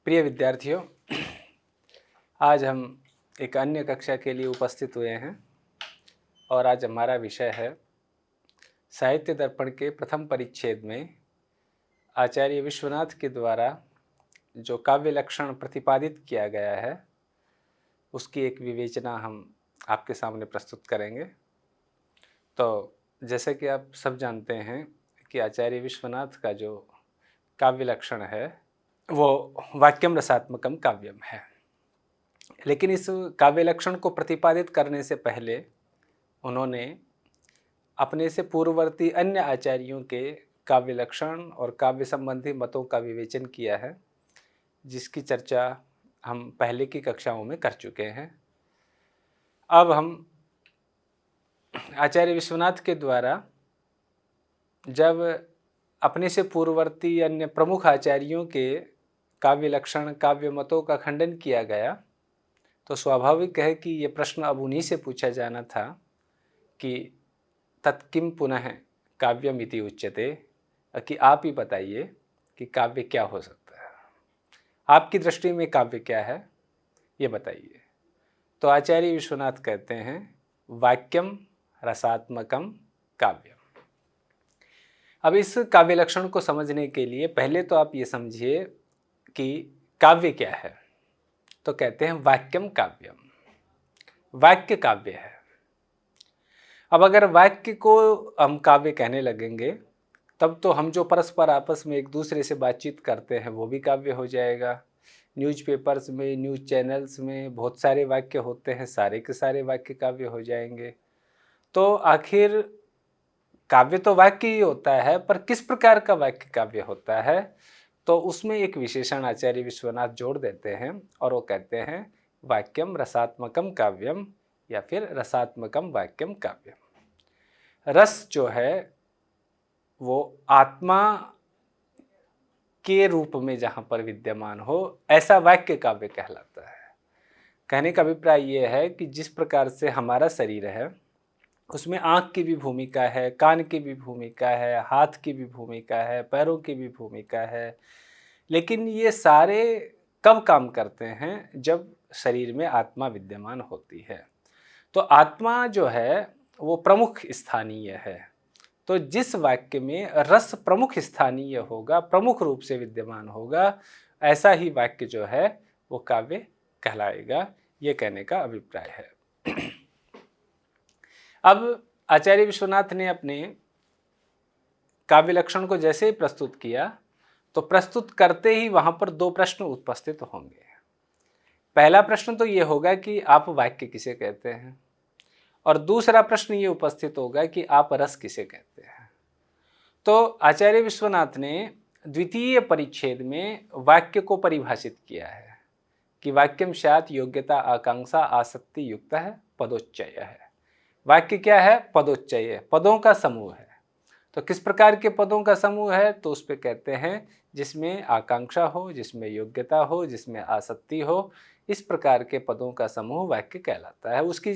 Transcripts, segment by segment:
प्रिय विद्यार्थियों, आज हम एक अन्य कक्षा के लिए उपस्थित हुए हैं और आज हमारा विषय है साहित्य दर्पण के प्रथम परिच्छेद में आचार्य विश्वनाथ के द्वारा जो काव्य लक्षण प्रतिपादित किया गया है उसकी एक विवेचना हम आपके सामने प्रस्तुत करेंगे। तो जैसे कि आप सब जानते हैं कि आचार्य विश्वनाथ का जो काव्य लक्षण है वो वाक्यम रसात्मकम काव्यम है, लेकिन इस काव्य लक्षण को प्रतिपादित करने से पहले उन्होंने अपने से पूर्ववर्ती अन्य आचार्यों के काव्य लक्षण और काव्य संबंधी मतों का विवेचन किया है, जिसकी चर्चा हम पहले की कक्षाओं में कर चुके हैं। अब हम आचार्य विश्वनाथ के द्वारा जब अपने से पूर्ववर्ती अन्य प्रमुख आचार्यों के काव्य लक्षण काव्य मतों का खंडन किया गया, तो स्वाभाविक है कि ये प्रश्न अब उन्हीं से पूछा जाना था कि तत्किम पुनः काव्यम इति उच्यते, कि आप ही बताइए कि काव्य क्या हो सकता है, आपकी दृष्टि में काव्य क्या है, ये बताइए। तो आचार्य विश्वनाथ कहते हैं वाक्यम रसात्मकम काव्यम। अब इस काव्य लक्षण को समझने के लिए पहले तो आप ये समझिए कि काव्य क्या है। तो कहते हैं वाक्यम काव्यम, वाक्य काव्य है। अब अगर वाक्य को हम काव्य कहने लगेंगे तब तो हम जो परस्पर आपस में एक दूसरे से बातचीत करते हैं वो भी काव्य हो जाएगा। न्यूज़पेपर्स में, न्यूज़ चैनल्स में बहुत सारे वाक्य होते हैं, सारे के सारे वाक्य काव्य हो जाएंगे। तो आखिर काव्य तो वाक्य ही होता है, पर किस प्रकार का वाक्य काव्य होता है, तो उसमें एक विशेषण आचार्य विश्वनाथ जोड़ देते हैं और वो कहते हैं वाक्यम रसात्मकम काव्यम या फिर रसात्मकम वाक्यम काव्यम। रस जो है वो आत्मा के रूप में जहाँ पर विद्यमान हो ऐसा वाक्य काव्य कहलाता है। कहने का अभिप्राय ये है कि जिस प्रकार से हमारा शरीर है उसमें आँख की भी भूमिका है, कान की भी भूमिका है, हाथ की भी भूमिका है, पैरों की भी भूमिका है, लेकिन ये सारे कब काम करते हैं? जब शरीर में आत्मा विद्यमान होती है। तो आत्मा जो है वो प्रमुख स्थानीय है। तो जिस वाक्य में रस प्रमुख स्थानीय होगा, प्रमुख रूप से विद्यमान होगा, ऐसा ही वाक्य जो है वो काव्य कहलाएगा, ये कहने का अभिप्राय है। अब आचार्य विश्वनाथ ने अपने काव्य लक्षण को जैसे ही प्रस्तुत किया तो प्रस्तुत करते ही वहां पर दो प्रश्न उपस्थित होंगे। पहला प्रश्न तो ये होगा कि आप वाक्य किसे कहते हैं, और दूसरा प्रश्न ये उपस्थित होगा कि आप रस किसे कहते हैं। तो आचार्य विश्वनाथ ने द्वितीय परिच्छेद में वाक्य को परिभाषित किया है कि वाक्यम स्यात् योग्यता आकांक्षा आसक्ति युक्त है पदोच्चय है। वाक्य क्या है? पदोच्चय, पदों का समूह है। तो किस प्रकार के पदों का समूह है? तो उस पर कहते हैं जिसमें आकांक्षा हो, जिसमें योग्यता हो, जिसमें आसक्ति हो, इस प्रकार के पदों का समूह वाक्य कहलाता है। उसकी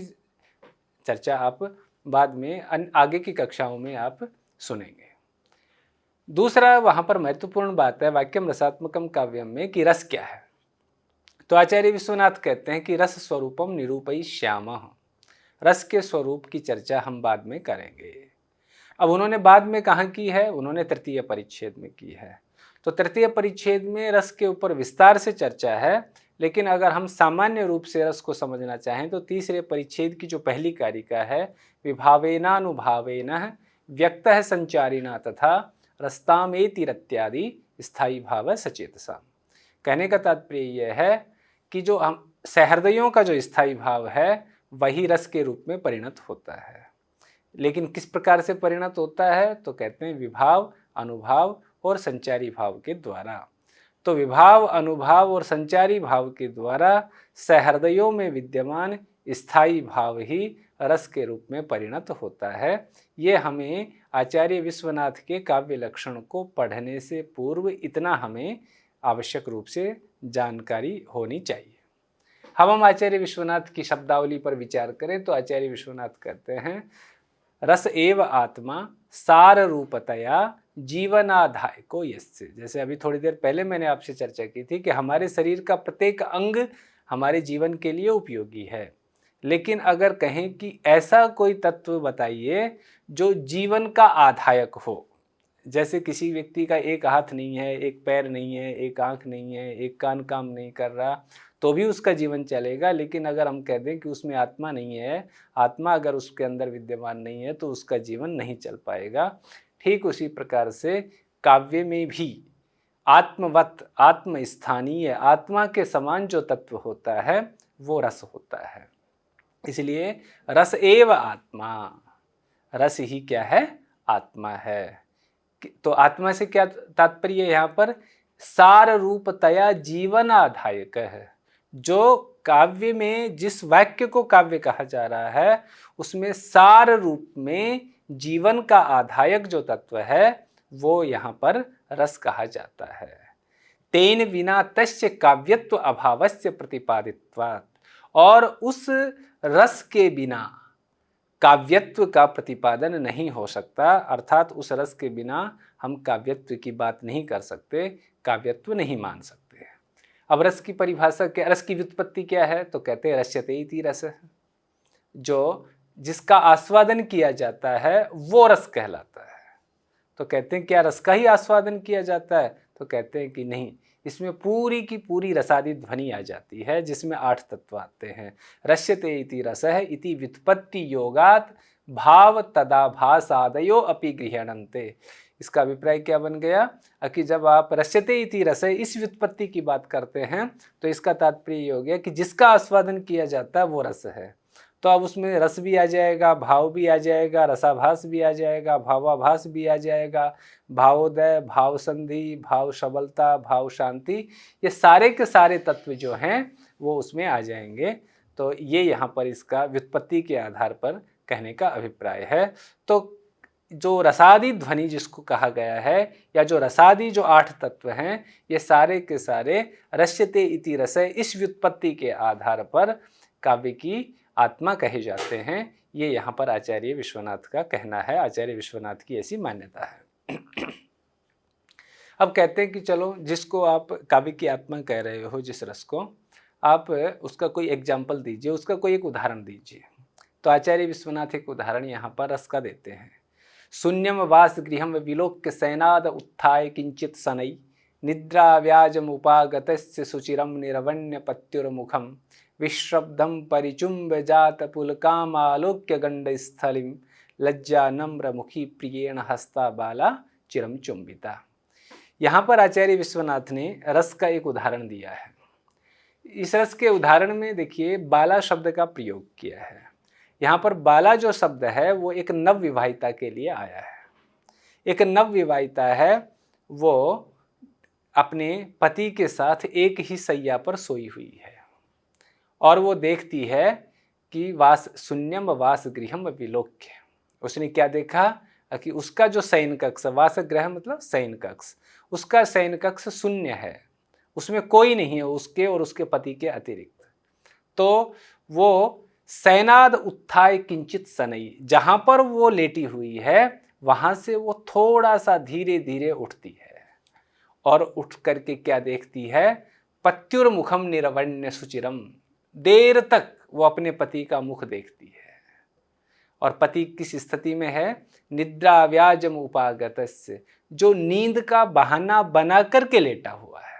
चर्चा आप बाद में आगे की कक्षाओं में आप सुनेंगे। दूसरा वहां पर महत्वपूर्ण बात है वाक्यम रसात्मकम काव्यम में कि रस क्या है। तो आचार्य विश्वनाथ कहते हैं कि रस स्वरूपम निरूपयिष्यामः, रस के स्वरूप की चर्चा हम बाद में करेंगे। अब उन्होंने बाद में कहाँ की है? उन्होंने तृतीय परिच्छेद में की है। तो तृतीय परिच्छेद में रस के ऊपर विस्तार से चर्चा है, लेकिन अगर हम सामान्य रूप से रस को समझना चाहें तो तीसरे परिच्छेद की जो पहली कारिका है विभावेनानुभावेन व्यक्तः संचारिणा तथा रसतामेति रत्यादि स्थायी भाव सचेतसा। कहने का तात्पर्य यह है कि जो हम सहृदयों का जो स्थायी भाव है वही रस के रूप में परिणत होता है। लेकिन किस प्रकार से परिणत होता है? तो कहते हैं विभाव, अनुभाव और संचारी भाव के द्वारा। तो विभाव, अनुभाव और संचारी भाव के द्वारा सहृदयों में विद्यमान स्थायी भाव ही रस के रूप में परिणत होता है। ये हमें आचार्य विश्वनाथ के काव्य लक्षण को पढ़ने से पूर्व इतना हमें आवश्यक रूप से जानकारी होनी चाहिए। हम आचार्य विश्वनाथ की शब्दावली पर विचार करें तो आचार्य विश्वनाथ कहते हैं रस एव आत्मा सार रूपतया जीवनाधायको यस्य। जैसे अभी थोड़ी देर पहले मैंने आपसे चर्चा की थी कि हमारे शरीर का प्रत्येक अंग हमारे जीवन के लिए उपयोगी है, लेकिन अगर कहें कि ऐसा कोई तत्व बताइए जो जीवन का आधायक हो, जैसे किसी व्यक्ति का एक हाथ नहीं है, एक पैर नहीं है, एक आंख नहीं है, एक कान काम नहीं कर रहा, तो भी उसका जीवन चलेगा, लेकिन अगर हम कह दें कि उसमें आत्मा नहीं है, आत्मा अगर उसके अंदर विद्यमान नहीं है, तो उसका जीवन नहीं चल पाएगा। ठीक उसी प्रकार से काव्य में भी आत्मवत, आत्मस्थानीय, आत्मा के समान जो तत्व होता है वो रस होता है। इसलिए रस एव आत्मा, रस ही क्या है? आत्मा है। तो आत्मा से क्या तात्पर्य यहाँ पर? सार रूपतया जीवनाधायक है। जो काव्य में जिस वाक्य को काव्य कहा जा रहा है उसमें सार रूप में जीवन का आधायक जो तत्व है वो यहाँ पर रस कहा जाता है। तेन विना तस्य काव्यत्व अभावस्य प्रतिपादित्वात्, और उस रस के बिना काव्यत्व का प्रतिपादन नहीं हो सकता, अर्थात उस रस के बिना हम काव्यत्व की बात नहीं कर सकते, काव्यत्व नहीं मान सकते। अब रस की परिभाषा क्या, रस की व्युत्पत्ति क्या है? तो कहते हैं रस्यते इति रस, जो जिसका आस्वादन किया जाता है वो रस कहलाता है। तो कहते हैं क्या रस का ही आस्वादन किया जाता है? तो कहते हैं कि नहीं, इसमें पूरी की पूरी रसादी ध्वनि आ जाती है जिसमें 8 तत्व आते हैं। रस्यते इति रसः इति व्युत्पत्ति योगात् भाव तदाभासादयो अपि गृह्णन्ते। इसका अभिप्राय क्या बन गया कि जब आप रस्यते इति रसः इस व्युत्पत्ति की बात करते हैं तो इसका तात्पर्य ये हो गया कि जिसका आस्वादन किया जाता है वो रस है। तो अब उसमें रस भी आ जाएगा, भाव भी आ जाएगा, रसाभास भी आ जाएगा, भावाभास भी आ जाएगा, भावोदय, भाव संधि, भाव सबलता, भाव शांति, ये सारे के सारे तत्व जो हैं वो उसमें आ जाएंगे। तो ये यहाँ पर इसका व्युत्पत्ति के आधार पर कहने का अभिप्राय है। तो जो रसादी ध्वनि जिसको कहा गया है, या जो रसादी जो 8 तत्व हैं, ये सारे के सारे रस्यते इति रसः इस व्युत्पत्ति के आधार पर काव्य की आत्मा कहे जाते हैं। ये यहाँ पर आचार्य विश्वनाथ का कहना है, आचार्य विश्वनाथ की ऐसी मान्यता है। अब कहते हैं कि चलो, जिसको आप काव्य की आत्मा कह रहे हो, जिस रस को, आप उसका कोई एग्जाम्पल दीजिए, उसका कोई एक उदाहरण दीजिए। तो आचार्य विश्वनाथ एक उदाहरण यहाँ पर रस का देते हैं। शून्यम वास गृहम विलोक्य सैनाद उत्थाय किंचित शनै निद्रा व्याजमुपागतस्य सुचिरम निरवण्य पत्युर्मुखम विश्रब्धम परिचुंब जात पुलकामालोक्य गंडस्थलिम लज्जा नम्र मुखी प्रियेण हस्ता बाला चिरम चुंबिता। यहाँ पर आचार्य विश्वनाथ ने रस का एक उदाहरण दिया है। इस रस के उदाहरण में देखिए बाला शब्द का प्रयोग किया है। यहाँ पर बाला जो शब्द है वो एक नवविवाहिता के लिए आया है। एक नवविवाहिता है, वो अपने पति के साथ एक ही शैया पर सोई हुई है और वो देखती है कि वास शून्यम वास गृहम विलोक्य। उसने क्या देखा कि उसका जो शयन कक्ष, वासगृह मतलब शयन कक्ष, उसका शयन कक्ष शून्य है, उसमें कोई नहीं है उसके और उसके पति के अतिरिक्त। तो वो शयनाद उत्थाय किंचित शनै, जहां पर वो लेटी हुई है वहां से वो थोड़ा सा धीरे धीरे उठती है और उठ करके क्या देखती है? पत्युर्मुखम निरवण्य सुचिरम। देर तक वो अपने पति का मुख देखती है। और पति किस स्थिति में है? निद्रा व्याजम उपागतस्य, जो नींद का बहाना बना करके लेटा हुआ है।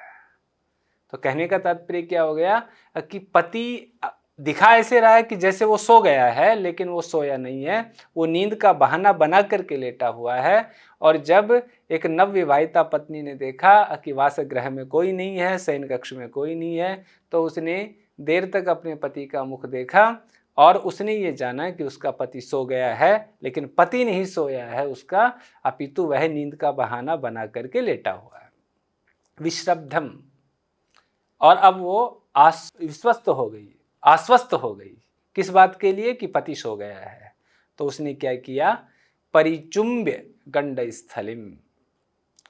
तो कहने का तात्पर्य क्या हो गया कि पति दिखा ऐसे रहा है कि जैसे वो सो गया है, लेकिन वो सोया नहीं है, वो नींद का बहाना बना करके लेटा हुआ है। और जब एक नवविवाहिता पत्नी ने देखा कि वासगृह में कोई नहीं है, शयन कक्ष में कोई नहीं है, तो उसने देर तक अपने पति का मुख देखा और उसने ये जाना कि उसका पति सो गया है, लेकिन पति नहीं सोया है उसका, अपितु वह नींद का बहाना बना करके लेटा हुआ है। विश्रब्धम, और अब वो आश्वस्त हो गई। किस बात के लिए? कि पति सो गया है। तो उसने क्या किया? परिचुंब्य गंडस्थलिम,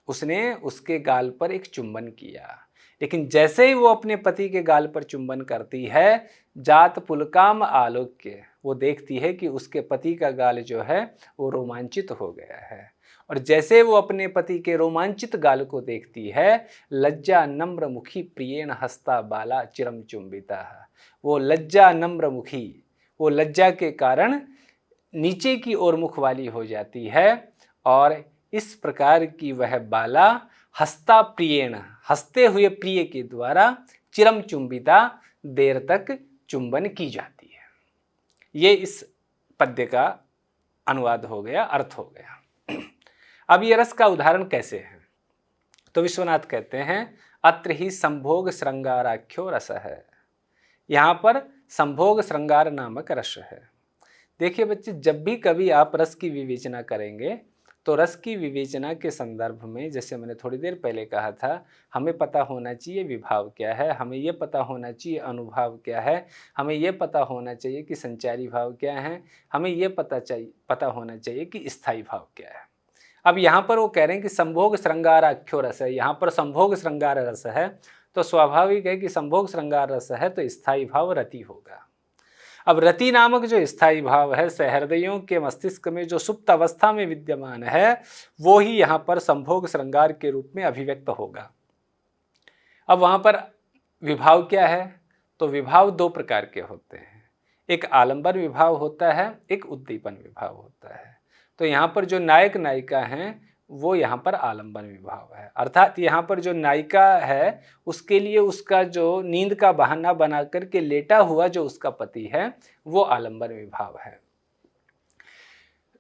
उसने उसके गाल पर एक चुंबन किया। लेकिन जैसे ही वो अपने पति के गाल पर चुंबन करती है, जात पुलकाम आलोक्य, वो देखती है कि उसके पति का गाल जो है वो रोमांचित हो गया है। और जैसे वो अपने पति के रोमांचित गाल को देखती है, लज्जा नम्र मुखी प्रियेण हस्ता बाला चिरम चुंबिता, वो लज्जा नम्र मुखी, वो लज्जा के कारण नीचे की ओर मुख वाली हो जाती है और इस प्रकार की वह बाला हस्ता प्रियेण, हंसते हुए प्रिय के द्वारा चिरम चुंबिता, देर तक चुंबन की जाती है। ये इस पद्य का अनुवाद हो गया, अर्थ हो गया। अब ये रस का उदाहरण कैसे है? तो विश्वनाथ कहते हैं अत्र ही संभोग श्रृंगाराख्यो रस है। यहाँ पर संभोग श्रृंगार नामक रस है। देखिए बच्चे, जब भी कभी आप रस की विवेचना करेंगे तो रस की विवेचना के संदर्भ में, जैसे मैंने थोड़ी देर पहले कहा था, हमें पता होना चाहिए विभाव क्या है, हमें यह पता होना चाहिए अनुभाव क्या है, हमें यह पता होना चाहिए कि संचारी भाव क्या है, हमें यह पता होना चाहिए कि स्थायी भाव क्या है। अब यहाँ पर वो कह रहे हैं कि संभोग श्रृंगार आख्यो रस है। यहाँ पर संभोग श्रृंगार रस है तो स्वाभाविक है कि संभोग श्रृंगार रस है तो स्थायी भाव रति होगा। अब रति नामक जो स्थायी भाव है सहृदयों के मस्तिष्क में जो सुप्त अवस्था में विद्यमान है, वो ही यहाँ पर संभोग श्रृंगार के रूप में अभिव्यक्त होगा। अब वहाँ पर विभाव क्या है? तो विभाव दो प्रकार के होते हैं, एक आलंबन विभाव होता है, एक उद्दीपन विभाव होता है। तो यहाँ पर जो नायक नायिका हैं वो यहाँ पर आलंबन विभाव है, अर्थात यहाँ पर जो नायिका है उसके लिए उसका जो नींद का बहाना बना करके लेटा हुआ जो उसका पति है वो आलंबन विभाव है।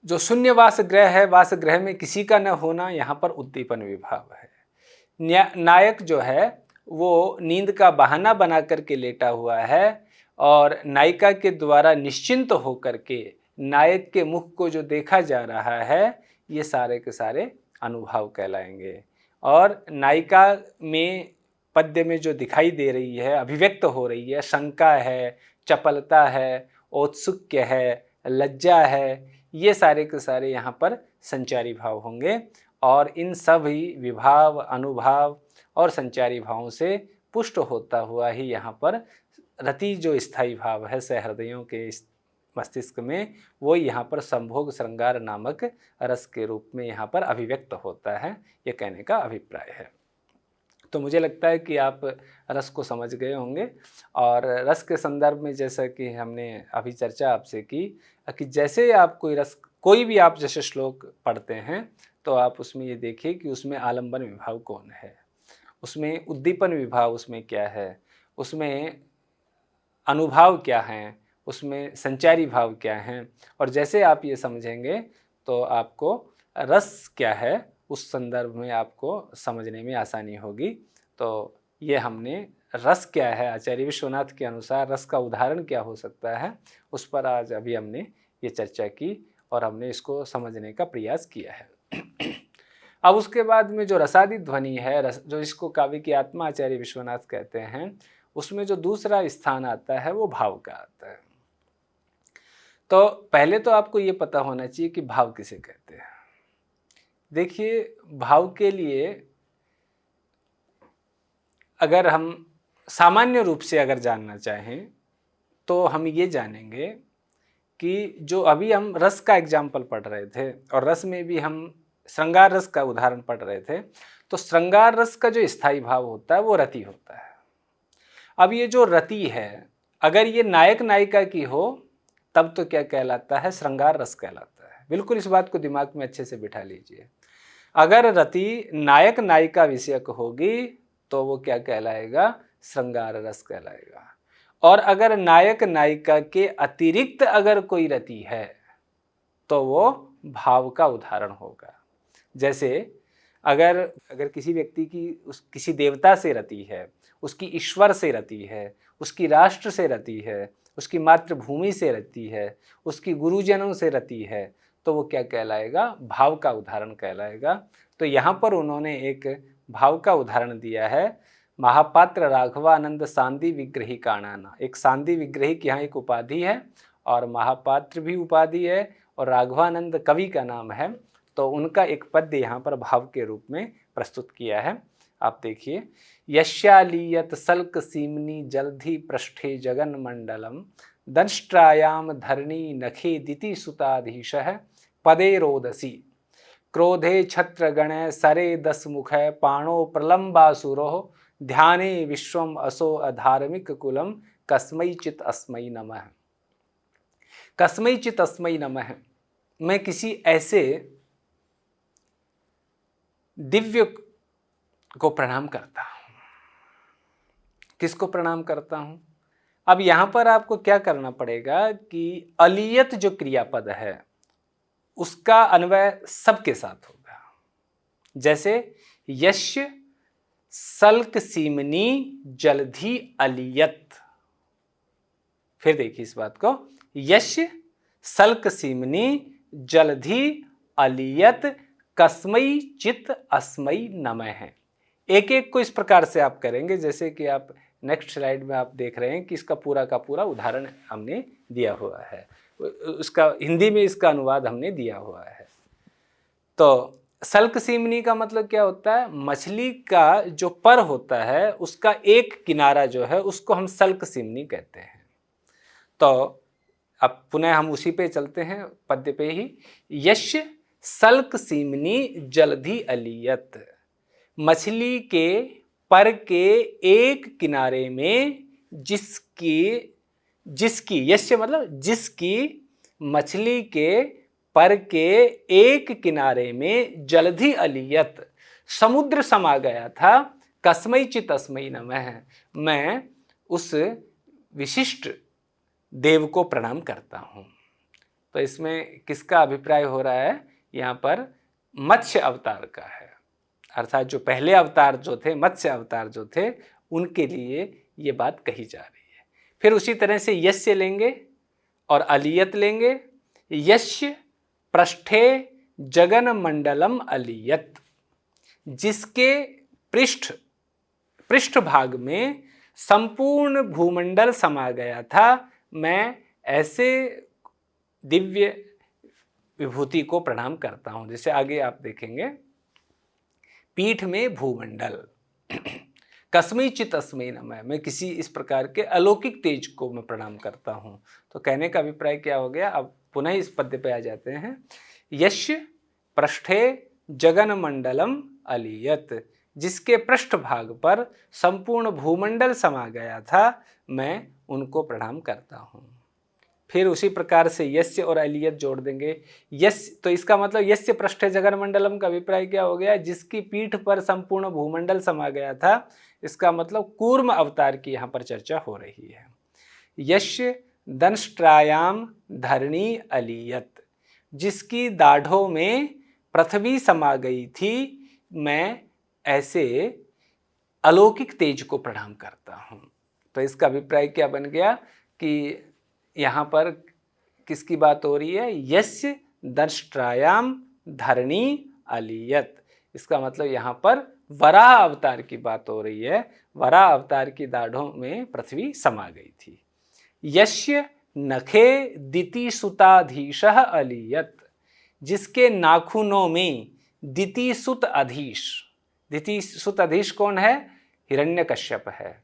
जो शून्य वासगृह है, वासगृह में किसी का न होना, यहाँ पर उद्दीपन विभाव है। नायक जो है वो नींद का बहाना बना करके लेटा हुआ है और नायिका के द्वारा निश्चिंत होकर के नायक के मुख को जो देखा जा रहा है, ये सारे के सारे अनुभव कहलाएंगे। और नायिका में पद्य में जो दिखाई दे रही है, अभिव्यक्त हो रही है, शंका है, चपलता है, औत्सुक्य है, लज्जा है, ये सारे के सारे यहाँ पर संचारी भाव होंगे। और इन सभी विभाव, अनुभाव और संचारी भावों से पुष्ट होता हुआ ही यहाँ पर रति जो स्थायी भाव है सहृदयों के मस्तिष्क में, वो यहाँ पर संभोग श्रृंगार नामक रस के रूप में यहाँ पर अभिव्यक्त होता है, ये कहने का अभिप्राय है। तो मुझे लगता है कि आप रस को समझ गए होंगे। और रस के संदर्भ में जैसा कि हमने अभी चर्चा आपसे की कि जैसे आप कोई भी आप जैसे श्लोक पढ़ते हैं तो आप उसमें ये देखिए कि उसमें आलंबन विभाव कौन है, उसमें उद्दीपन विभाव उसमें क्या है, उसमें अनुभाव क्या है, उसमें संचारी भाव क्या हैं। और जैसे आप ये समझेंगे तो आपको रस क्या है उस संदर्भ में आपको समझने में आसानी होगी। तो ये हमने रस क्या है आचार्य विश्वनाथ के अनुसार रस का उदाहरण क्या हो सकता है उस पर आज अभी हमने ये चर्चा की और हमने इसको समझने का प्रयास किया है। अब उसके बाद में जो रसादि ध्वनि है, जो इसको काव्य की आत्मा आचार्य विश्वनाथ कहते हैं, उसमें जो दूसरा स्थान आता है वो भाव का आता है। तो पहले तो आपको ये पता होना चाहिए कि भाव किसे कहते हैं। देखिए, भाव के लिए अगर हम सामान्य रूप से अगर जानना चाहें तो हम ये जानेंगे कि जो अभी हम रस का एग्जाम्पल पढ़ रहे थे और रस में भी हम श्रृंगार रस का उदाहरण पढ़ रहे थे, तो श्रृंगार रस का जो स्थायी भाव होता है वो रति होता है। अब ये जो रति है, अगर ये नायक नायिका की हो तब तो क्या कहलाता है? श्रृंगार रस कहलाता है। बिल्कुल इस बात को दिमाग में अच्छे से बिठा लीजिए। अगर रति नायक नायिका विषयक होगी तो वो क्या कहलाएगा? श्रृंगार रस कहलाएगा। और अगर नायक नायिका के अतिरिक्त अगर कोई रति है तो वो भाव का उदाहरण होगा। जैसे अगर किसी व्यक्ति की किसी देवता से रति है, उसकी ईश्वर से रति है, उसकी राष्ट्र से रति है, उसकी मातृभूमि से रति है, उसकी गुरुजनों से रति है, तो वो क्या कहलाएगा? भाव का उदाहरण कहलाएगा। तो यहाँ पर उन्होंने एक भाव का उदाहरण दिया है, महापात्र राघवानंद सांदी विग्रही काणाना। एक सांदी विग्रही की यहाँ एक उपाधि है और महापात्र भी उपाधि है और राघवानंद कवि का नाम है। तो उनका एक पद्य यहाँ पर भाव के रूप में प्रस्तुत किया है। आप देखिए, यश्यालीयत सल्क सीमनी जलधि पृष्ठे जगन मंडलम दंष्ट्रायाम धरणी नखे दिति सुताधीशः पदे रोदसी। क्रोधे छत्रगण सरे दस मुख पाणो प्रलंबासुरो ध्याने विश्वम असो अधार्मिक कुलम कस्मैचित अस्मै नमः। कस्मैचित अस्मै नमः, मैं किसी ऐसे दिव्य को प्रणाम करता हूं। किसको प्रणाम करता हूं? अब यहां पर आपको क्या करना पड़ेगा कि अलियत जो क्रियापद है उसका अन्वय सबके साथ होगा। जैसे यश्य सल्क सीमनी जलधि अलियत। फिर देखिए इस बात को, यश्य सल्क सीमनी जलधि अलियत कस्मै चित अस्मै नमः है। एक एक को इस प्रकार से आप करेंगे, जैसे कि आप नेक्स्ट स्लाइड में आप देख रहे हैं कि इसका पूरा का पूरा उदाहरण हमने दिया हुआ है, उसका हिंदी में इसका अनुवाद हमने दिया हुआ है। तो सल्क सीमनी का मतलब क्या होता है? मछली का जो पर होता है उसका एक किनारा जो है उसको हम सल्क सीमनी कहते हैं। तो अब पुनः हम उसी पे चलते हैं, पद्य पे ही। यश्य सल्क सीमनी जलधि अलियत, मछली के पर के एक किनारे में जिसकी यश्य मतलब जिसकी, मछली के पर के एक किनारे में जलधि अलियत समुद्र समा गया था, कस्मैचित अस्मै नमः, मैं उस विशिष्ट देव को प्रणाम करता हूं। तो इसमें किसका अभिप्राय हो रहा है? यहाँ पर मत्स्य अवतार का है, अर्थात जो पहले अवतार जो थे, मत्स्य अवतार जो थे, उनके लिए ये बात कही जा रही है। फिर उसी तरह से यस्य लेंगे और अलियत लेंगे। यस्य पृष्ठे जगन मंडलम अलियत, जिसके पृष्ठ भाग में संपूर्ण भूमंडल समा गया था, मैं ऐसे दिव्य विभूति को प्रणाम करता हूं। जैसे आगे आप देखेंगे, पीठ में भूमंडल कस्मैचित अस्मै नमः, मैं किसी इस प्रकार के अलौकिक तेज को मैं प्रणाम करता हूं। तो कहने का अभिप्राय क्या हो गया? अब पुनः इस पद्य पे आ जाते हैं। यश्य पृष्ठे जगन मंडलम अलियत, जिसके पृष्ठ भाग पर संपूर्ण भूमंडल समा गया था, मैं उनको प्रणाम करता हूं। फिर उसी प्रकार से यस्य और अलियत जोड़ देंगे। यस्य, तो इसका मतलब यस्य पृष्ठे जगन मंडलम का अभिप्राय क्या हो गया? जिसकी पीठ पर संपूर्ण भूमंडल समा गया था, इसका मतलब कूर्म अवतार की यहाँ पर चर्चा हो रही है। यस्य दंष्ट्रायाम धरणी अलियत, जिसकी दाढ़ों में पृथ्वी समा गई थी, मैं ऐसे अलौकिक तेज को प्रणाम करता हूँ। तो इसका अभिप्राय क्या बन गया कि यहाँ पर किसकी बात हो रही है? यस्य दंष्ट्रायाम धरणी अलियत, इसका मतलब यहाँ पर वराह अवतार की बात हो रही है। वराह अवतार की दाढ़ों में पृथ्वी समा गई थी। यस्य नखे दितिसुताधीशः अलियत, जिसके नाखूनों में दितिसुत अधीश, दितिसुत अधीश कौन है? हिरण्यकश्यप है।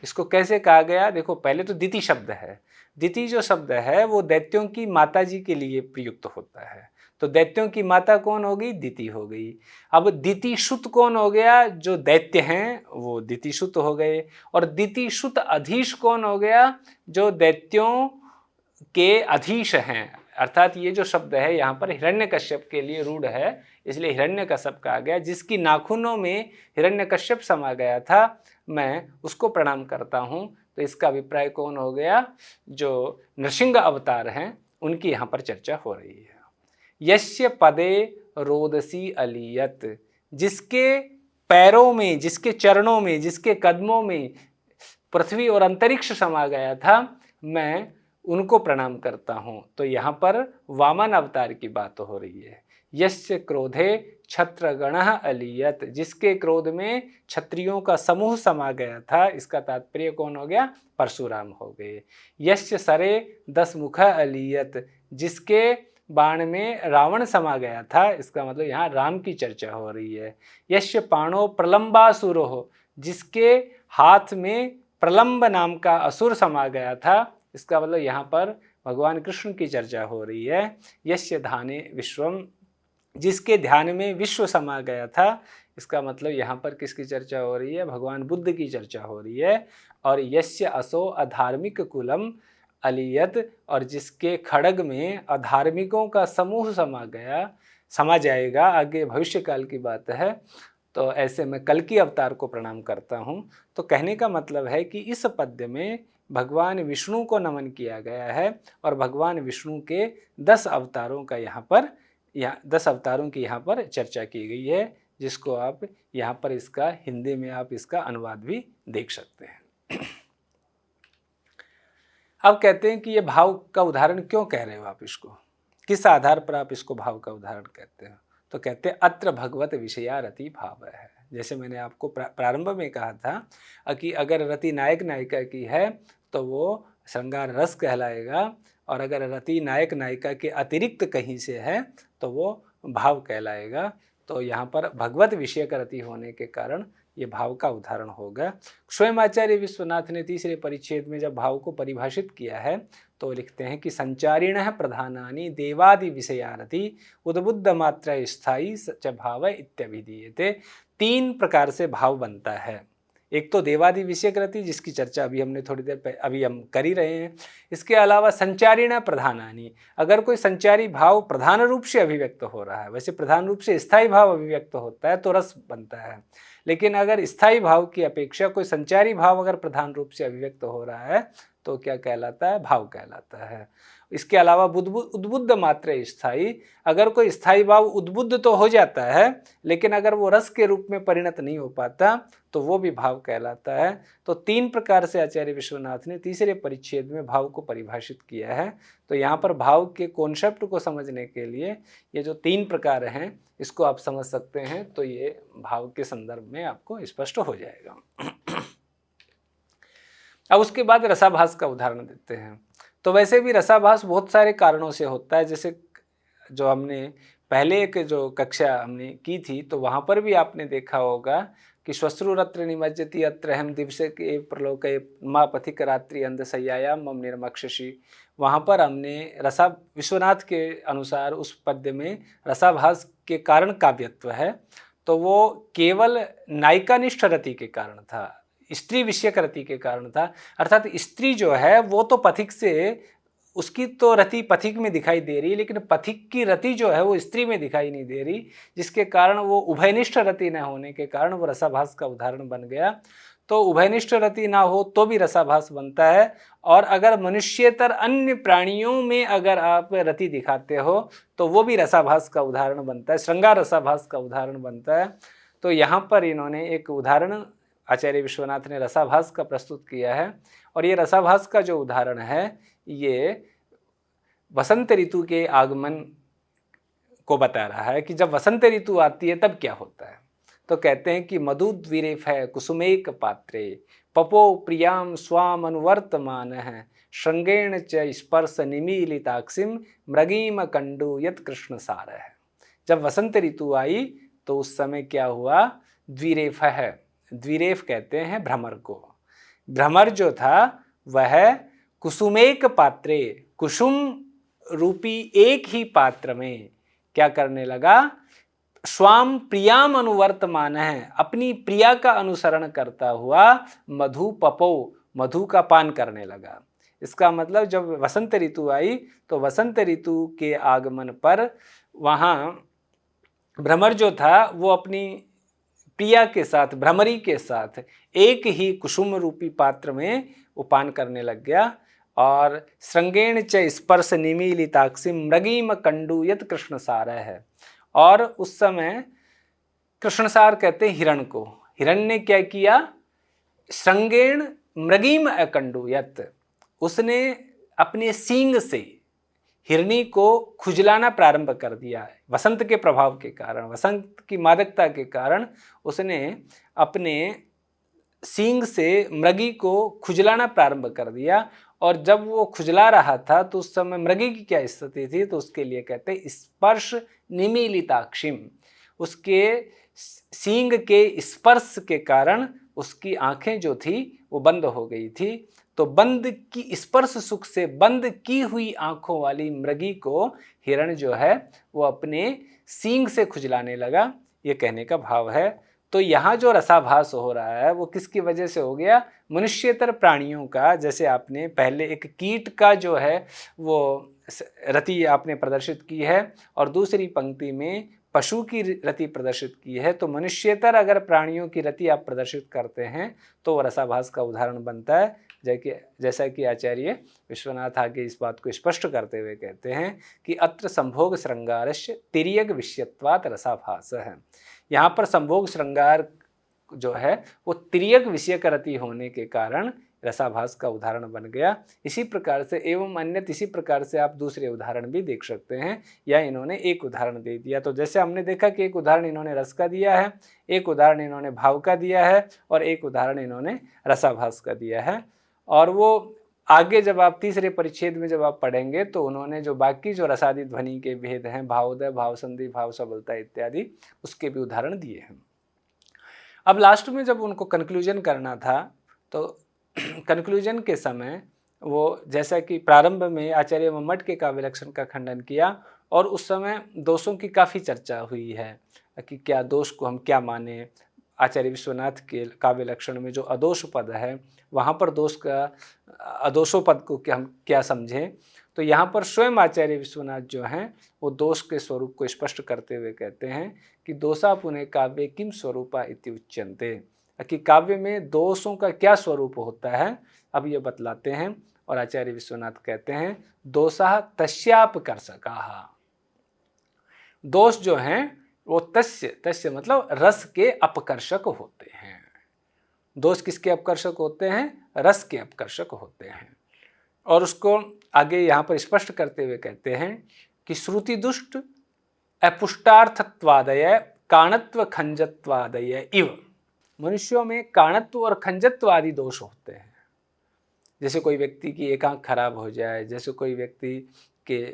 इसको कैसे कहा गया? देखो, पहले तो दिति शब्द है। दिति जो शब्द है वो दैत्यों की माता जी के लिए प्रयुक्त होता है। तो दैत्यों की माता कौन हो गई? दिति हो गई। अब दितिसुत कौन हो गया? जो दैत्य हैं वो दितिसुत हो गए। और दितिसुत अधीश कौन हो गया? जो दैत्यों के अधीश हैं। अर्थात ये जो शब्द है यहाँ पर हिरण्यकश्यप के लिए रूढ़ है, इसलिए हिरण्यकश्यप कहा गया। जिसकी नाखूनों में हिरण्यकश्यप समा गया था, मैं उसको प्रणाम करता हूँ। तो इसका अभिप्राय कौन हो गया? जो नृसिंह अवतार हैं उनकी यहाँ पर चर्चा हो रही है। यस्य पदे रोदसी अलियत, जिसके पैरों में, जिसके चरणों में, जिसके कदमों में पृथ्वी और अंतरिक्ष समा गया था, मैं उनको प्रणाम करता हूँ। तो यहाँ पर वामन अवतार की बात हो रही है। यस्य क्रोधे छत्रगणः अलियत, जिसके क्रोध में क्षत्रियों का समूह समा गया था, इसका तात्पर्य कौन हो गया? परशुराम हो गए। यस्य सरे दस मुख अलियत, जिसके बाण में रावण समा गया था, इसका मतलब यहाँ राम की चर्चा हो रही है। यस्य पाणो प्रलंबासुरो हो, जिसके हाथ में प्रलंब नाम का असुर समा गया था, इसका मतलब यहाँ पर भगवान कृष्ण की चर्चा हो रही है। यस्य धाने विश्वम जिसके ध्यान में विश्व समा गया था। इसका मतलब यहाँ पर किसकी चर्चा हो रही है? भगवान बुद्ध की चर्चा हो रही है। और यस्य असो अधार्मिक कुलम अलियत, और जिसके खड़ग में अधार्मिकों का समूह समा जाएगा, आगे भविष्य काल की बात है। तो ऐसे में कल की अवतार को प्रणाम करता हूँ। तो कहने का मतलब है कि इस पद्य में भगवान विष्णु को नमन किया गया है और भगवान विष्णु के 10 अवतारों का यहाँ 10 अवतारों की यहाँ पर चर्चा की गई है, जिसको आप यहाँ पर इसका हिंदी में आप इसका अनुवाद भी देख सकते हैं। अब कहते हैं कि ये भाव का उदाहरण क्यों कह रहे हो आप इसको, किस आधार पर आप इसको भाव का उदाहरण कहते हो? तो कहते हैं अत्र भगवत विषया रति भाव है। जैसे मैंने आपको प्रारंभ में कहा था कि अगर रति नायक नायिका की है तो वो श्रृंगार रस कहलाएगा, और अगर रति नायक नायिका के अतिरिक्त कहीं से है तो वो भाव कहलाएगा। तो यहाँ पर भगवत विषय का रति होने के कारण ये भाव का उदाहरण होगा। स्वयं आचार्य विश्वनाथ ने तीसरे परिच्छेद में जब भाव को परिभाषित किया है तो लिखते हैं कि संचारिणः प्रधानानि देवादि विषयारति उद्बुद्ध मात्रा स्थायी च भाव इत्यभिधीयते। 3 प्रकार से भाव बनता है। एक तो देवादि विषयक रति, जिसकी चर्चा अभी हमने थोड़ी देर अभी हम कर ही रहे हैं। इसके अलावा संचारिणः प्रधानानि, अगर कोई संचारी भाव प्रधान रूप से अभिव्यक्त हो रहा है, वैसे प्रधान रूप से स्थायी भाव अभिव्यक्त होता है तो रस बनता है, लेकिन अगर स्थायी भाव की अपेक्षा कोई संचारी भाव अगर प्रधान रूप से अभिव्यक्त हो रहा है तो क्या कहलाता है? भाव कहलाता है। इसके अलावा उद्बुद्ध मात्र स्थायी, अगर कोई स्थायी भाव उद्बुद्ध तो हो जाता है लेकिन अगर वो रस के रूप में परिणत नहीं हो पाता तो वो भी भाव कहलाता है। तो 3 प्रकार से आचार्य विश्वनाथ ने तीसरे परिच्छेद में भाव को परिभाषित किया है। तो यहाँ पर भाव के कॉन्सेप्ट को समझने के लिए ये जो 3 प्रकार हैं इसको आप समझ सकते हैं, तो ये भाव के संदर्भ में आपको स्पष्ट हो जाएगा। अब उसके बाद रसाभास का उदाहरण देते हैं। तो वैसे भी रसाभास बहुत सारे कारणों से होता है, जैसे जो हमने पहले एक जो कक्षा हमने की थी तो वहाँ पर भी आपने देखा होगा कि श्वश्रुरत्र निमज्जति अत्र हम दिवसे के प्रलोके माँ पथिक रात्रि अंधशय्यायाम मम निर्मक्षसी। वहाँ पर हमने रसा विश्वनाथ के अनुसार उस पद्य में रसाभास के कारण काव्यत्व है, तो वो केवल नायिकानिष्ठ रति के कारण था, स्त्री विषयक रति के कारण था। अर्थात स्त्री जो है वो तो पथिक से, उसकी तो रति पथिक में दिखाई दे रही, लेकिन पथिक की रति जो है वो स्त्री में दिखाई नहीं दे रही, जिसके कारण वो उभयनिष्ठ रति न होने के कारण वो रसाभास का उदाहरण बन गया। तो उभयनिष्ठ रति ना हो तो भी रसाभास बनता है, और अगर मनुष्यतर अन्य प्राणियों में अगर आप रति दिखाते हो तो वो भी रसाभास का उदाहरण बनता है, श्रृंगार रसाभास का उदाहरण बनता है। तो यहाँ पर इन्होंने एक उदाहरण आचार्य विश्वनाथ ने रसाभास का प्रस्तुत किया है, और ये रसाभास का जो उदाहरण है ये वसंत ऋतु के आगमन को बता रहा है कि जब वसंत ऋतु आती है तब क्या होता है। तो कहते हैं कि मधुद्विरेफ है कुसुमेक पात्रे पपो प्रियाम स्वाम अनुवर्तमान है श्रृंगेण च स्पर्श निमीलिताक्षिम मृगीम कंडु यत कृष्ण सार है। जब वसंत ऋतु आई तो उस समय क्या हुआ? द्विरेफ है, द्विरेफ कहते हैं भ्रमर को। भ्रमर जो था वह कुसुमेक पात्रे, कुसुम रूपी एक ही पात्र में क्या करने लगा? स्वाम प्रियाम अनुवर्तमान है, अपनी प्रिया का अनुसरण करता हुआ मधु पपो, मधु का पान करने लगा। इसका मतलब जब वसंत ऋतु आई तो वसंत ऋतु के आगमन पर वहाँ भ्रमर जो था वो अपनी प्रिया के साथ, भ्रमरी के साथ एक ही कुसुम रूपी पात्र में वो पान करने लग गया। और श्रृंगेण च स्पर्श निमीलिताक्षिम मृगीम कंडु यत कृष्ण सार है। और उस समय कृष्णसार कहते हैं हिरण को। हिरण ने क्या किया? श्रृंगेण मृगीम अकंडु यत, उसने अपने सींग से हिरनी को खुजलाना प्रारंभ कर दिया है। वसंत के प्रभाव के कारण, वसंत की मादकता के कारण उसने अपने सींग से मृगी को खुजलाना प्रारंभ कर दिया। और जब वो खुजला रहा था तो उस समय मृगी की क्या स्थिति थी? तो उसके लिए कहते हैं स्पर्श निमीलिताक्षिम, उसके सींग के स्पर्श के कारण उसकी आंखें जो थी वो बंद हो गई थी। तो बंद की स्पर्श सुख से बंद की हुई आंखों वाली मृगी को हिरण जो है वो अपने सींग से खुजलाने लगा, ये कहने का भाव है। तो यहाँ जो रसाभास हो रहा है वो किसकी वजह से हो गया? मनुष्येतर प्राणियों का। जैसे आपने पहले एक कीट का जो है वो रति आपने प्रदर्शित की है और दूसरी पंक्ति में पशु की रति प्रदर्शित की है, तो मनुष्येतर अगर प्राणियों की रति आप प्रदर्शित करते हैं तो वह रसाभास का उदाहरण बनता है। जैसा कि आचार्य विश्वनाथ आगे इस बात को स्पष्ट करते हुए कहते हैं कि अत्र संभोग श्रृंगारस्य तिर्यक विषयत्वात् रसाभास है। यहाँ पर संभोग श्रृंगार जो है वो तिर्यक विषय का रति होने के कारण रसाभास का उदाहरण बन गया। इसी प्रकार से एवं अन्य इसी प्रकार से आप दूसरे उदाहरण भी देख सकते हैं, या इन्होंने एक उदाहरण दे दिया। तो जैसे हमने देखा कि एक उदाहरण इन्होंने रस का दिया है, एक उदाहरण इन्होंने भाव का दिया है और एक उदाहरण इन्होंने रसाभास का दिया है। और वो आगे जब आप तीसरे परिच्छेद में जब आप पढ़ेंगे तो उन्होंने जो बाकी जो रसादि ध्वनि के भेद हैं, भावोदय, भाव संधि, भाव सबलता इत्यादि, उसके भी उदाहरण दिए हैं। अब लास्ट में जब उनको कंक्लूजन करना था तो कंक्लूजन के समय वो जैसा कि प्रारंभ में आचार्य मम्मट के काव्य लक्षण का खंडन किया और उस समय दोषों की काफ़ी चर्चा हुई है कि क्या दोष को हम क्या माने। आचार्य विश्वनाथ के काव्य लक्षण में जो अदोष पद है वहाँ पर दोष का अदोषो पद को हम क्या समझें, तो यहाँ पर स्वयं आचार्य विश्वनाथ जो हैं वो दोष के स्वरूप को स्पष्ट करते हुए कहते हैं कि दोषा पुनः काव्य किम स्वरूपा इति उच्यन्ते, कि काव्य में दोषों का क्या स्वरूप होता है अब ये बतलाते हैं। और आचार्य विश्वनाथ कहते हैं दोषा तस्यापकर्षकाः, दोष जो हैं वो तस्य मतलब रस के अपकर्षक होते हैं। दोष किसके अपकर्षक होते हैं? रस के अपकर्षक होते हैं। और उसको आगे यहाँ पर स्पष्ट करते हुए कहते हैं कि श्रुति दुष्ट अपुष्टार्थत्वादय काणत्व खंजत्वादय इव, मनुष्यों में काणत्व और खंजत्व आदि दोष होते हैं। जैसे कोई व्यक्ति की एक आंख खराब हो जाए, जैसे कोई व्यक्ति के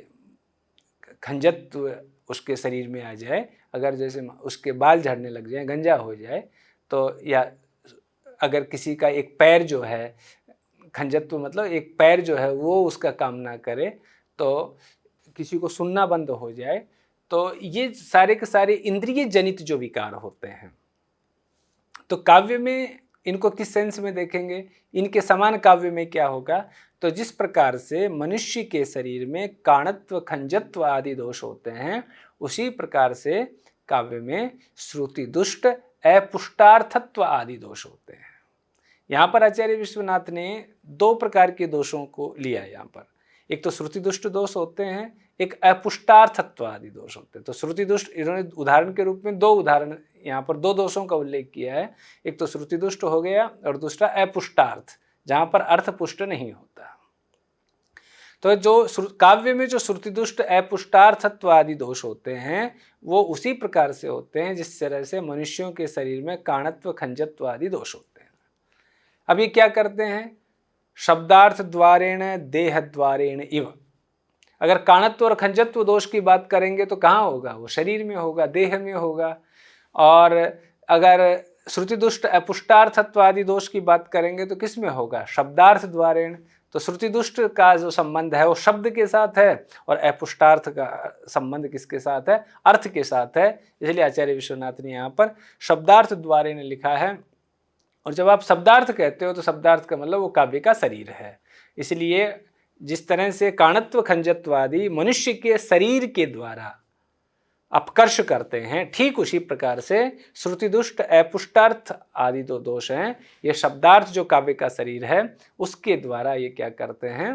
खंजत्व उसके शरीर में आ जाए, अगर जैसे उसके बाल झड़ने लग जाए, गंजा हो जाए, तो या अगर किसी का एक पैर जो है, खंजत्व मतलब एक पैर जो है वो उसका काम ना करे, तो किसी को सुनना बंद हो जाए, तो ये सारे के सारे इंद्रिय जनित जो विकार होते हैं। तो काव्य में इनको किस सेंस में देखेंगे? इनके समान काव्य में क्या होगा? तो जिस प्रकार से मनुष्य के शरीर में काणत्व खंजत्व आदि दोष होते हैं, उसी प्रकार से काव्य में श्रुति दुष्ट अपुष्टार्थत्व आदि दोष होते हैं। यहाँ पर आचार्य विश्वनाथ ने दो प्रकार के दोषों को लिया यहाँ पर। एक तो श्रुति दुष्ट दोष होते हैं, एक अपुष्टार्थत्व आदि दोष होते हैं। तो श्रुति दुष्ट इन्होंने उदाहरण के रूप में दो उदाहरण यहाँ पर दो दोषों का उल्लेख किया है। एक तो श्रुति दुष्ट हो गया और दूसरा अपुष्टार्थ, जहाँ पर अर्थ पुष्ट नहीं होता। तो जो काव्य में जो श्रुति दुष्ट अपुष्टार्थत्व आदि दोष होते हैं वो उसी प्रकार से होते हैं जिस तरह से मनुष्यों के शरीर में काणत्व खंजत्व आदि दोष होते हैं। अब ये क्या करते हैं? शब्दार्थ द्वारेण देह द्वारेण इव। अगर काणत्व और खंजत्व दोष की बात करेंगे तो कहाँ होगा? वो शरीर में होगा, देह में होगा। और अगर श्रुति दुष्ट अपुष्टार्थत्व आदि दोष की बात करेंगे तो किस में होगा? शब्दार्थ द्वारेण। तो श्रुति दुष्ट का जो संबंध है वो शब्द के साथ है और अपुष्टार्थ का संबंध किसके साथ है? अर्थ के साथ है। इसलिए आचार्य विश्वनाथ ने यहाँ पर शब्दार्थ द्वारेण लिखा है। और जब आप शब्दार्थ कहते हो तो शब्दार्थ का मतलब वो काव्य का शरीर है। इसलिए जिस तरह से काणत्व खंजत्व आदि मनुष्य के शरीर के द्वारा अपकर्ष करते हैं, ठीक उसी प्रकार से श्रुति दुष्ट अपुष्टार्थ आदि दो दोष हैं, ये शब्दार्थ जो काव्य का शरीर है उसके द्वारा ये क्या करते हैं?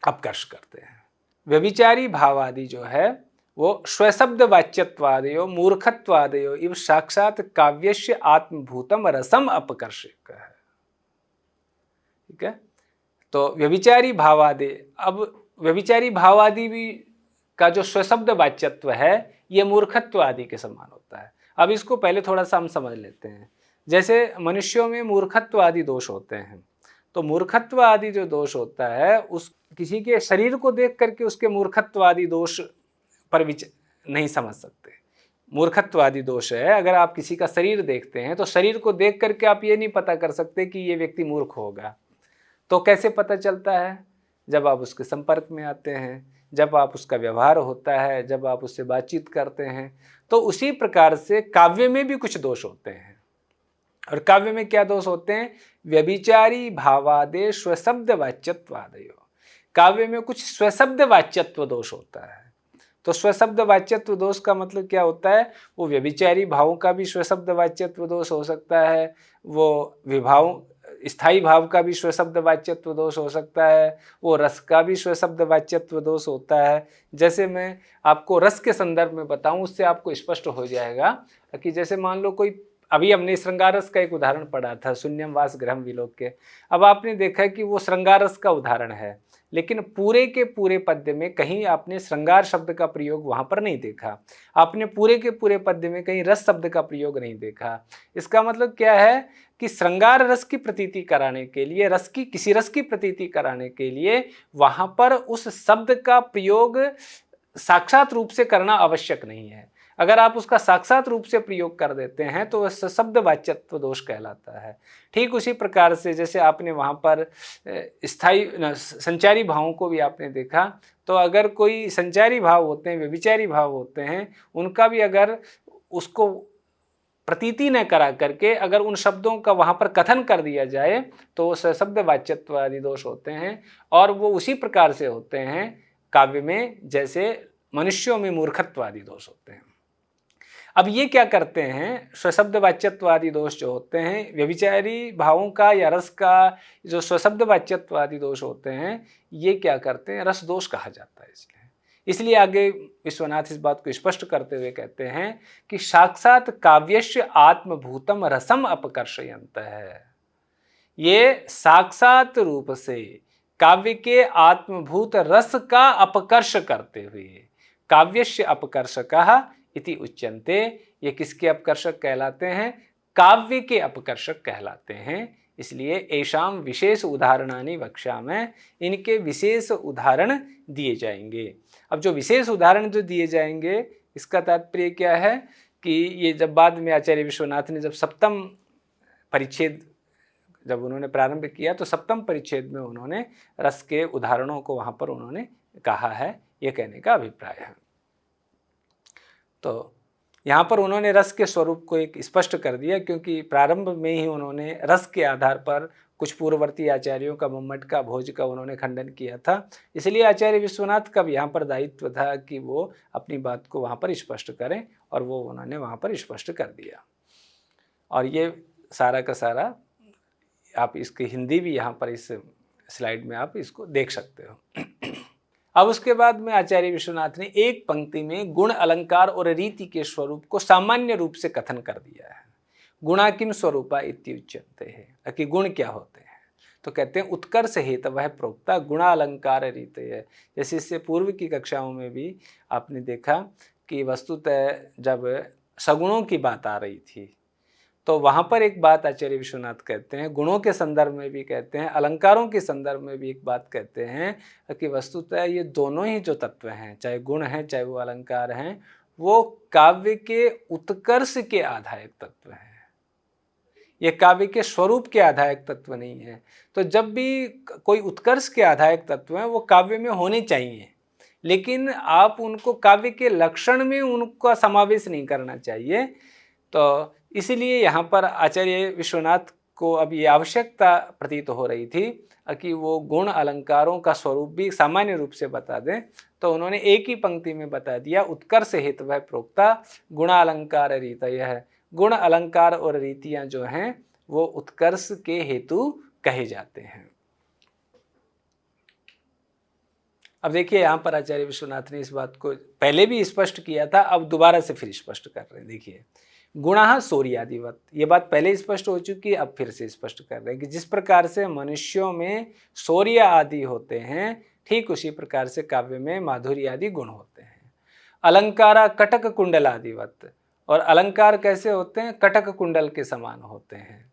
अपकर्ष करते हैं। व्यभिचारी भाव आदि जो है वो स्वशब्द वाच्यत्वादयो मूर्खत्वादयो इव साक्षात काव्यस्य आत्मभूतम रसम अपकर्षक है। ठीक है। तो व्यभिचारी भावादि, अब व्यभिचारी भावादि भी का जो स्वशब्द वाच्यत्व है ये मूर्खत्व आदि के समान होता है। अब इसको पहले थोड़ा सा हम समझ लेते हैं। जैसे मनुष्यों में मूर्खत्व आदि दोष होते हैं, तो मूर्खत्व आदि जो दोष होता है उस किसी के शरीर को देख करके उसके मूर्खत्व आदि दोष पर नहीं समझ सकते। मूर्खत्व आदि दोष है, अगर आप किसी का शरीर देखते हैं तो शरीर को देख करके आप ये नहीं पता कर सकते कि ये व्यक्ति मूर्ख होगा। तो कैसे पता चलता है? जब आप उसके संपर्क में आते हैं, जब आप उसका व्यवहार होता है, जब आप उससे बातचीत करते हैं। तो उसी प्रकार से काव्य में भी कुछ दोष होते हैं। और काव्य में क्या दोष होते हैं? व्यभिचारी भावादेश स्वशब्द वाच्यत्वादयो। काव्य में कुछ स्वशब्द वाच्यत्व दोष होता है। तो स्वशब्द वाच्यत्व दोष का मतलब क्या होता है? वो व्यभिचारी भावों का भी स्वशब्द वाच्यत्व दोष हो सकता है, वो विभाव स्थायी भाव का भी स्वशब्द वाच्यत्व दोष हो सकता है, वो रस का भी स्वशब्द वाच्यत्व दोष होता है। जैसे मैं आपको रस के संदर्भ में बताऊं, उससे आपको स्पष्ट हो जाएगा कि जैसे मान लो कोई, अभी हमने श्रृंगार रस का एक उदाहरण पढ़ा था, शून्यम वास गृहम विलोक के। अब आपने देखा कि वो श्रृंगार रस का उदाहरण है, लेकिन पूरे के पूरे पद्य में कहीं आपने श्रृंगार शब्द का प्रयोग वहां पर नहीं देखा। आपने पूरे के पूरे पद्य में कहीं रस शब्द का प्रयोग नहीं देखा। इसका मतलब क्या है कि श्रृंगार रस की प्रतीति कराने के लिए, किसी रस की प्रतीति कराने के लिए वहां पर उस शब्द का प्रयोग साक्षात रूप से करना आवश्यक नहीं है। अगर आप उसका साक्षात रूप से प्रयोग कर देते हैं तो वह शब्द वाच्यत्व दोष कहलाता है। ठीक उसी प्रकार से जैसे आपने वहाँ पर स्थायी संचारी भावों को भी आपने देखा, तो अगर कोई संचारी भाव होते हैं, व्यभिचारी भाव होते हैं, उनका भी अगर उसको प्रतीति न करा करके अगर उन शब्दों का वहाँ पर कथन कर दिया जाए तो वो शब्द वाच्यत्व आदि दोष होते हैं। और वो उसी प्रकार से होते हैं काव्य में जैसे मनुष्यों में मूर्खत्व आदि दोष होते हैं। अब ये क्या करते हैं? स्वशब्द वाच्यत्व आदि दोष जो होते हैं, व्यभिचारी भावों का या रस का जो स्वशब्द वाच्यत्व आदि दोष होते हैं, ये क्या करते हैं? रस दोष कहा जाता है। इसलिए आगे विश्वनाथ इस बात को स्पष्ट करते हुए कहते हैं कि साक्षात काव्यस्य आत्मभूतम रसम अपकर्षयंत है। ये साक्षात रूप से काव्य के आत्मभूत रस का अपकर्ष करते हुए काव्यस्य अपकर्षकः इति उच्यन्ते। ये किसके अपकर्षक कहलाते हैं? काव्य के अपकर्षक कहलाते हैं। इसलिए ऐशाम विशेष उदाहरणानि वक्ष्यामि, इनके विशेष उदाहरण दिए जाएंगे। अब जो विशेष उदाहरण जो दिए जाएंगे, इसका तात्पर्य क्या है कि ये जब बाद में आचार्य विश्वनाथ ने जब सप्तम परिच्छेद जब उन्होंने प्रारंभ किया तो सप्तम परिच्छेद में उन्होंने रस के उदाहरणों को वहाँ पर उन्होंने कहा है, ये कहने का अभिप्राय है। तो यहाँ पर उन्होंने रस के स्वरूप को एक स्पष्ट कर दिया, क्योंकि प्रारंभ में ही उन्होंने रस के आधार पर कुछ पूर्ववर्ती आचार्यों का, मम्मट का, भोज का उन्होंने खंडन किया था। इसलिए आचार्य विश्वनाथ का भी यहाँ पर दायित्व था कि वो अपनी बात को वहाँ पर स्पष्ट करें, और वो उन्होंने वहाँ पर स्पष्ट कर दिया। और ये सारा का सारा आप इसकी हिंदी भी यहाँ पर इस स्लाइड में आप इसको देख सकते हो। अब उसके बाद में आचार्य विश्वनाथ ने एक पंक्ति में गुण, अलंकार और रीति के स्वरूप को सामान्य रूप से कथन कर दिया है। गुणा किम स्वरूपा इत्युच्यन्ते है कि गुण क्या होते हैं, तो कहते हैं उत्कर्ष हेतवः प्रोक्ता गुणा अलंकार रीतयः। जैसे इससे पूर्व की कक्षाओं में भी आपने देखा कि वस्तुतः जब सगुणों की बात आ रही थी तो वहाँ पर एक बात आचार्य विश्वनाथ कहते हैं, गुणों के संदर्भ में भी कहते हैं, अलंकारों के संदर्भ में भी एक बात कहते हैं कि वस्तुतः ये दोनों ही जो तत्व हैं, चाहे गुण हैं चाहे वो अलंकार हैं, वो काव्य के उत्कर्ष के आधायक तत्व हैं। ये काव्य के स्वरूप के आधायक तत्व नहीं है। तो जब भी कोई उत्कर्ष के आधायक तत्व हैं वो काव्य में होने चाहिए, लेकिन आप उनको काव्य के लक्षण में उनका समावेश नहीं करना चाहिए। तो इसीलिए यहाँ पर आचार्य विश्वनाथ को अब ये आवश्यकता प्रतीत हो रही थी कि वो गुण अलंकारों का स्वरूप भी सामान्य रूप से बता दें। तो उन्होंने एक ही पंक्ति में बता दिया, उत्कर्ष हेतवः प्रोक्ता गुणा अलंकार रीतयः। गुण, अलंकार और रीतियां जो हैं वो उत्कर्ष के हेतु कहे जाते हैं। अब देखिए यहाँ पर आचार्य विश्वनाथ ने इस बात को पहले भी स्पष्ट किया था, अब दोबारा से फिर स्पष्ट कर रहे हैं। देखिए, गुणः शौर्यादिवत्, ये बात पहले स्पष्ट हो चुकी है, अब फिर से स्पष्ट कर रहे हैं कि जिस प्रकार से मनुष्यों में शौर्य आदि होते हैं, ठीक उसी प्रकार से काव्य में माधुर्य आदि गुण होते हैं। अलंकारा कटक कुंडल आदिवत्, और अलंकार कैसे होते हैं? कटक कुंडल के समान होते हैं।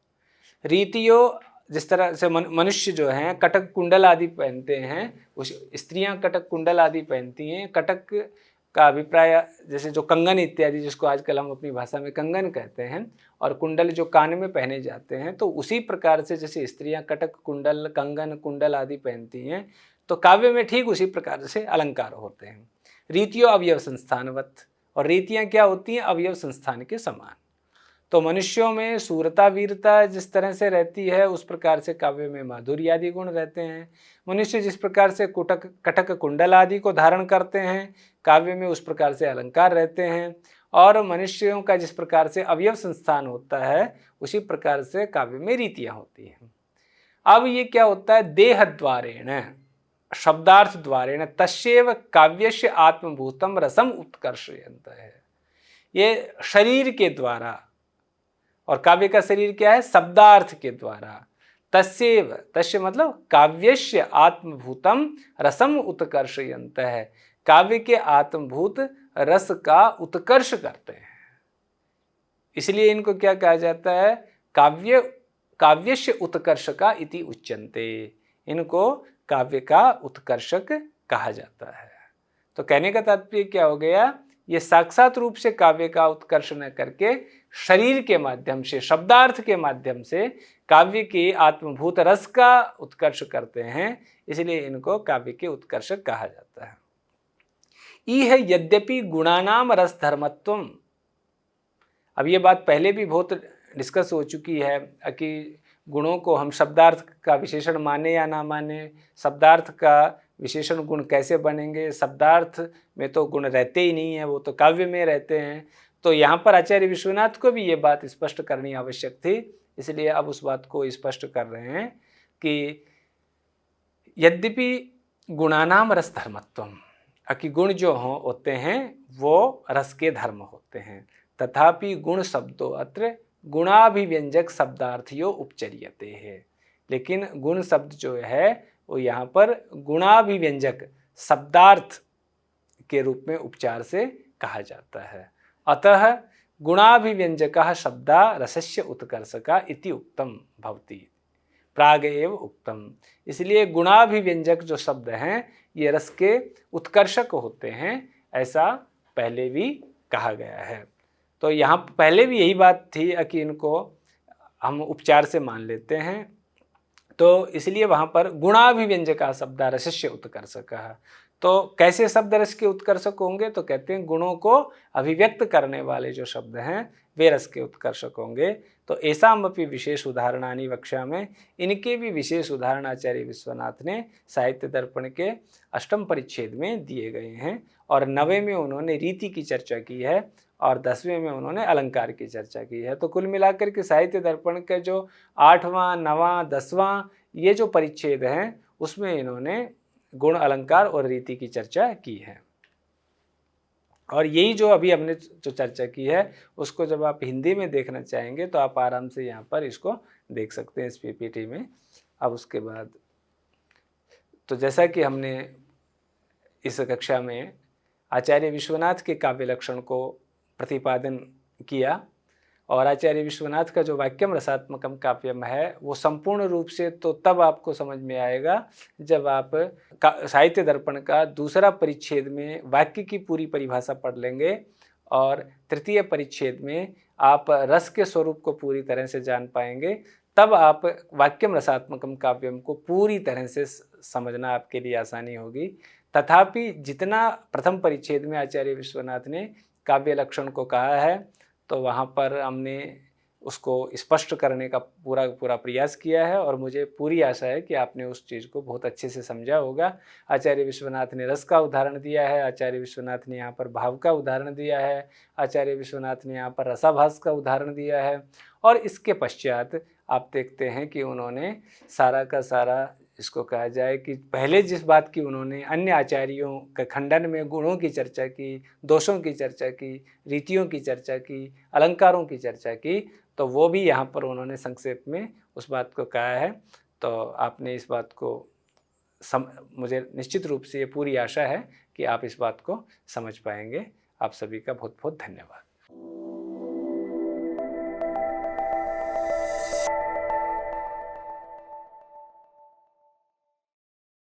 रीतियों, जिस तरह से मनुष्य जो हैं कटक कुंडल आदि पहनते हैं, उस स्त्रियां कटक कुंडल आदि पहनती हैं। कटक का अभिप्राय, जैसे जो कंगन इत्यादि, जिसको आजकल हम अपनी भाषा में कंगन कहते हैं, और कुंडल जो कान में पहने जाते हैं, तो उसी प्रकार से जैसे स्त्रियां कटक, कुंडल, कंगन, कुंडल आदि पहनती हैं, तो काव्य में ठीक उसी प्रकार से अलंकार होते हैं। रीतियों अवयव संस्थानवत, और रीतियां क्या होती हैं? अवयव संस्थान के समान। तो मनुष्यों में सूरता वीरता जिस तरह से रहती है, उस प्रकार से काव्य में माधुर्य आदि गुण रहते हैं। मनुष्य जिस प्रकार से कुटक, कटक, कुंडल आदि को धारण करते हैं, काव्य में उस प्रकार से अलंकार रहते हैं। और मनुष्यों का जिस प्रकार से अवयव संस्थान होता है, उसी प्रकार से काव्य में रीतियां होती हैं। अब ये क्या होता है? देह द्वारेण, शब्दार्थ द्वारेण तस्यैव काव्यस्य आत्मभूतम रसम उत्कर्षयन्त है। ये शरीर के द्वारा, और काव्य का शरीर क्या है? शब्दार्थ के द्वारा। तस्यैव, तस्य मतलब काव्यस्य आत्मभूतम रसम उत्कर्षयन्त है, काव्य के आत्मभूत रस का उत्कर्ष करते हैं। इसलिए इनको क्या कहा जाता है? काव्यस्य उत्कर्षका इति उच्यन्ते। इनको काव्य का उत्कर्षक कहा जाता है। तो कहने का तात्पर्य क्या हो गया? ये साक्षात रूप से काव्य का उत्कर्ष न करके शरीर के माध्यम से, शब्दार्थ के माध्यम से काव्य के आत्मभूत रस का उत्कर्ष करते हैं, इसलिए इनको काव्य के उत्कर्षक कहा जाता है। ई है यद्यपि गुणानाम रस धर्मत्वम। अब ये बात पहले भी बहुत डिस्कस हो चुकी है कि गुणों को हम शब्दार्थ का विशेषण माने या ना माने, शब्दार्थ का विशेषण गुण कैसे बनेंगे? शब्दार्थ में तो गुण रहते ही नहीं है, वो तो काव्य में रहते हैं। तो यहाँ पर आचार्य विश्वनाथ को भी ये बात स्पष्ट करनी आवश्यक थी, इसलिए अब उस बात को स्पष्ट कर रहे हैं कि यद्यपि गुणानाम रस धर्मत्वम, कि गुण जो होते हैं वो रस के धर्म होते हैं, तथापि गुण शब्दों अत्र गुणाभिव्यंजक शब्दार्थियों उपचर्यते है। लेकिन गुण शब्द जो है वो यहाँ पर गुणाभिव्यंजक शब्दार्थ के रूप में उपचार से कहा जाता है। अतः गुणाभिव्यंजकः शब्दा रसस्य उत्कर्षका इति उक्तम भवति, प्राग एव उक्तम। इसलिए गुणाभिव्यंजक जो शब्द हैं ये रस के उत्कर्षक होते हैं, ऐसा पहले भी कहा गया है। तो यहाँ पहले भी यही बात थी कि इनको हम उपचार से मान लेते हैं, तो इसलिए वहाँ पर गुणाभिव्यंजका शब्दा रसस्य उत्कर्षकः। तो कैसे शब्द रस के उत्कर्षक होंगे? तो कहते हैं गुणों को अभिव्यक्त करने वाले जो शब्द हैं वे रस के उत्कर्षक होंगे। तो ऐसामपि विशेष उदाहरणानि वक्ष्यामि, इनके भी विशेष उदाहरण आचार्य विश्वनाथ ने साहित्य दर्पण के 8वें परिच्छेद में दिए गए हैं। और 9वें में उन्होंने रीति की चर्चा की है, और 10वें में उन्होंने अलंकार की चर्चा की है। तो कुल मिलाकर के साहित्य दर्पण के जो 8वां, 9वां, 10वां ये जो परिच्छेद हैं उसमें इन्होंने गुण, अलंकार और रीति की चर्चा की है। और यही जो अभी हमने जो चर्चा की है उसको जब आप हिंदी में देखना चाहेंगे तो आप आराम से यहाँ पर इसको देख सकते हैं इस पीपीटी में। अब उसके बाद तो जैसा कि हमने इस कक्षा में आचार्य विश्वनाथ के काव्य लक्षण को प्रतिपादन किया, और आचार्य विश्वनाथ का जो वाक्यम रसात्मकम काव्यम है वो संपूर्ण रूप से तो तब आपको समझ में आएगा जब आप साहित्य दर्पण का 2रा परिच्छेद में वाक्य की पूरी परिभाषा पढ़ लेंगे, और 3य परिच्छेद में आप रस के स्वरूप को पूरी तरह से जान पाएंगे। तब आप वाक्यम रसात्मकम काव्यम को पूरी तरह से समझना आपके लिए आसानी होगी। तथापि जितना प्रथम परिच्छेद में आचार्य विश्वनाथ ने काव्य लक्षण को कहा है तो वहाँ पर हमने उसको स्पष्ट करने का पूरा प्रयास किया है, और मुझे पूरी आशा है कि आपने उस चीज़ को बहुत अच्छे से समझा होगा। आचार्य विश्वनाथ ने रस का उदाहरण दिया है, आचार्य विश्वनाथ ने यहाँ पर भाव का उदाहरण दिया है, आचार्य विश्वनाथ ने यहाँ पर रसाभास का उदाहरण दिया है, और इसके पश्चात आप देखते हैं कि उन्होंने सारा का सारा, इसको कहा जाए कि पहले जिस बात की उन्होंने अन्य आचार्यों के खंडन में गुणों की चर्चा की, दोषों की चर्चा की, रीतियों की चर्चा की, अलंकारों की चर्चा की, तो वो भी यहाँ पर उन्होंने संक्षेप में उस बात को कहा है। तो आपने इस बात को मुझे निश्चित रूप से ये पूरी आशा है कि आप इस बात को समझ पाएंगे। आप सभी का बहुत बहुत धन्यवाद।